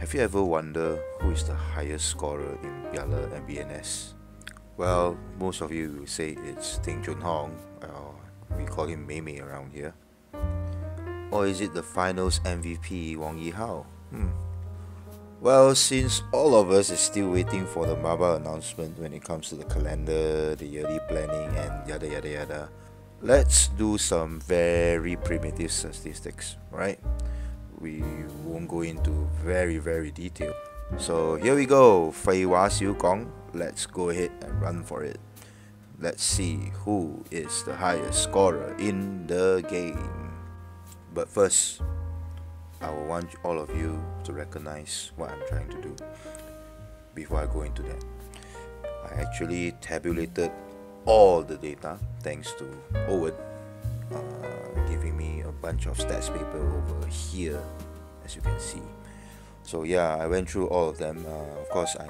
Have you ever wondered who is the highest scorer in Piala MBNS? Well, most of you will say it's Ting Chun Hong, we call him Mei around here. Or is it the finals MVP Wang Yihao? Well, since all of us is still waiting for the MABA announcement when it comes to the calendar, the yearly planning and yada yada yada, let's do some very primitive statistics, right? We won't go into very detail. So here we go, Fei Hua Xiu Gong. Let's go ahead and run for it. Let's see who is the highest scorer in the game. But first, I want all of you to recognize what I'm trying to do before I go into that. I actually tabulated all the data thanks to Owen giving me a bunch of stats paper over here, as you can see. So yeah, I went through all of them. Of course, I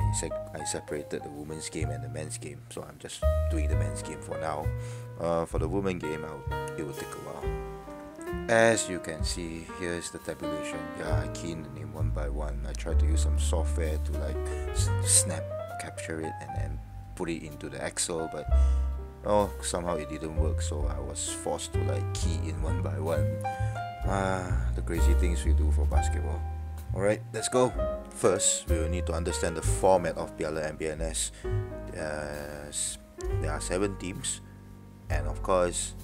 separated the women's game and the men's game, so I'm just doing the men's game for now. For the women's game, it will take a while. As you can see, here's the tabulation. Yeah, I key in the name one by one. I tried to use some software to like snap capture it and then put it into the Excel, but somehow it didn't work, so I was forced to like key in one by one. The crazy things we do for basketball. Alright, let's go. First, we will need to understand the format of Piala MBNS. There are 7 teams, and of course,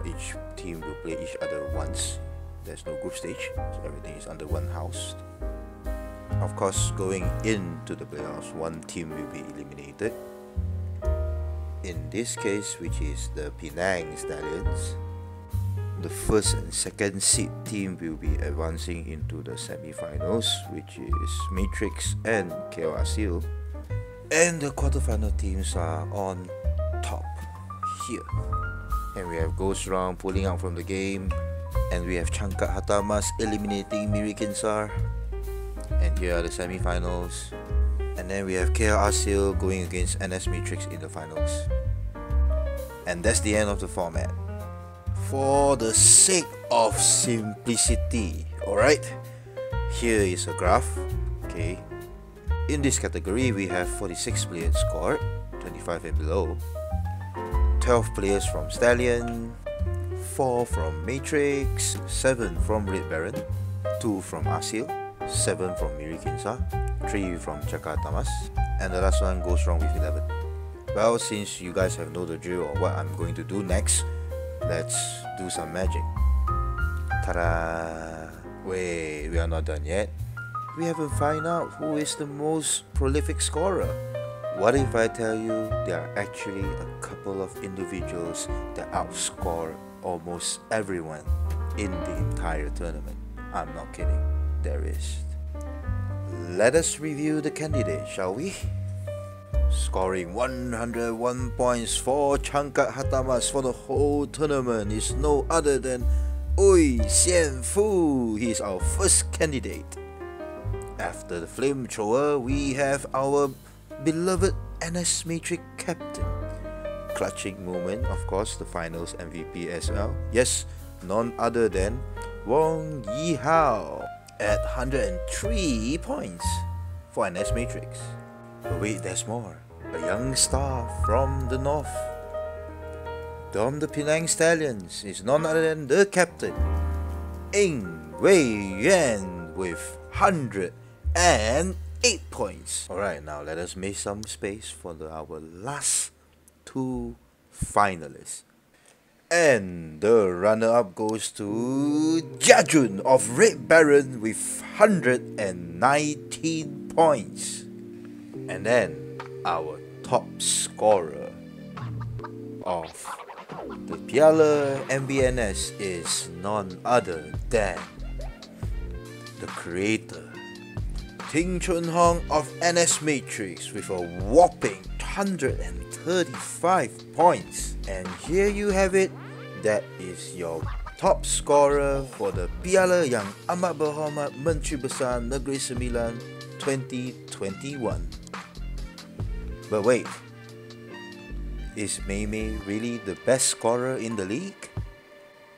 each team will play each other once. There's no group stage, so everything is under one house. Of course, going into the playoffs, one team will be eliminated. In this case, which is the Penang Stallions, the first and second seed team will be advancing into the semi-finals, which is Matrix and KL Asil. And the quarterfinal teams are on top here. And we have Ghost Round pulling out from the game. And we have Changkat Hatamas eliminating Mirikinsar. And here are the semi-finals. And then we have KL Asil going against NS Matrix in the finals. And that's the end of the format. For the sake of simplicity, alright? Here is a graph, okay? In this category, we have 46 players scored, 25 and below. 12 players from Stallion, 4 from Matrix, 7 from Red Baron, 2 from Asil, 7 from Mirikinsa, 3 from Jakartamas, and the last one goes wrong with 11. Well, since you guys have know the drill of what I'm going to do next, let's do some magic. Ta-da! Wait, we are not done yet. We haven't found out who is the most prolific scorer. What if I tell you there are actually a couple of individuals that outscore almost everyone in the entire tournament? I'm not kidding, there is. Let us review the candidate, shall we? Scoring 101 points for Changkat Hatamas for the whole tournament is no other than Oi Xianfu. He is our first candidate. After the flamethrower, we have our beloved NS Matrix captain. Clutching moment, of course, the finals MVP as well. Yes, none other than Wang Yihao at 103 points for NS Matrix. But wait, there's more. A young star from the north, from the Penang Stallions, is none other than the captain, Ing Wei Yuan, with 108 points. Alright, now let us make some space for our last 2 finalists. And the runner-up goes to Jiajun of Red Baron with 119 points. And then our top scorer of the Piala MBNS is none other than the creator, Ting Chun Hong of NS Matrix, with a whopping 135 points. And here you have it, that is your top scorer for the Piala Yang Amat Berhormat Menteri Besar Negeri Sembilan 2021. But wait, is Mei really the best scorer in the league?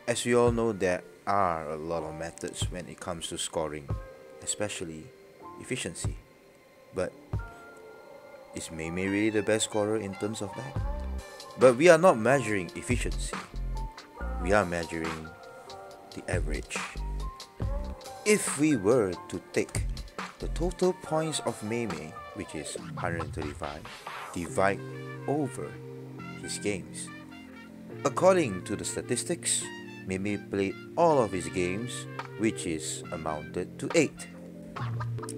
As we all know, there are a lot of methods when it comes to scoring, especially efficiency. But is Mei Mei really the best scorer in terms of that? But we are not measuring efficiency. We are measuring the average. If we were to take the total points of Mei Mei, which is 135, divide over his games. According to the statistics, Mei Mei played all of his games, which is amounted to 8.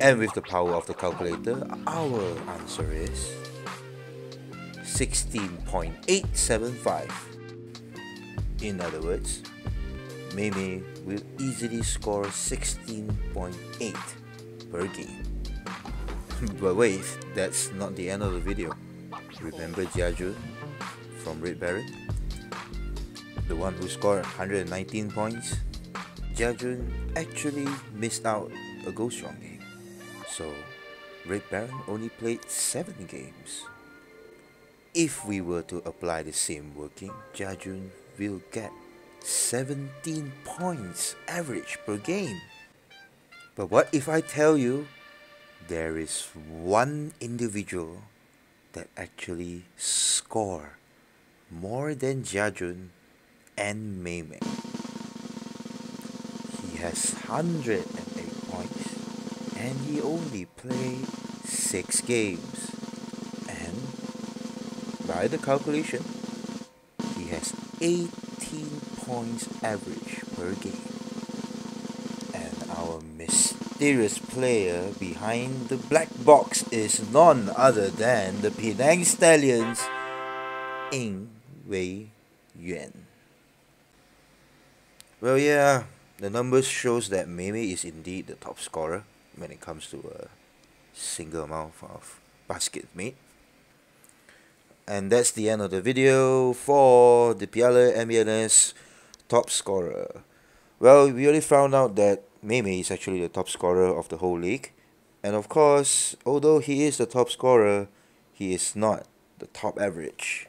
And with the power of the calculator, our answer is 16.875. In other words, Mei Mei will easily score 16.8 per game. But wait, that's not the end of the video. Remember Jiajun from Red Baron? The one who scored 119 points? Jiajun actually missed out a Go Strong game. So, Red Baron only played 7 games. If we were to apply the same working, Jiajun will get 17 points average per game. But what if I tell you there is one individual that actually score more than Jiajun and Mei Mei? He has 108 points and he only played 6 games. And by the calculation, he has 18 points average per game. And our mysterious player behind the black box is none other than the Penang Stallions, Ying Wei Yuan. Well, yeah, the numbers shows that Mei Mei is indeed the top scorer when it comes to a single amount of basket made. And that's the end of the video for the Piala MBNS top scorer. Well, we already found out that Mei Mei is actually the top scorer of the whole league. And of course, although he is the top scorer, he is not the top average.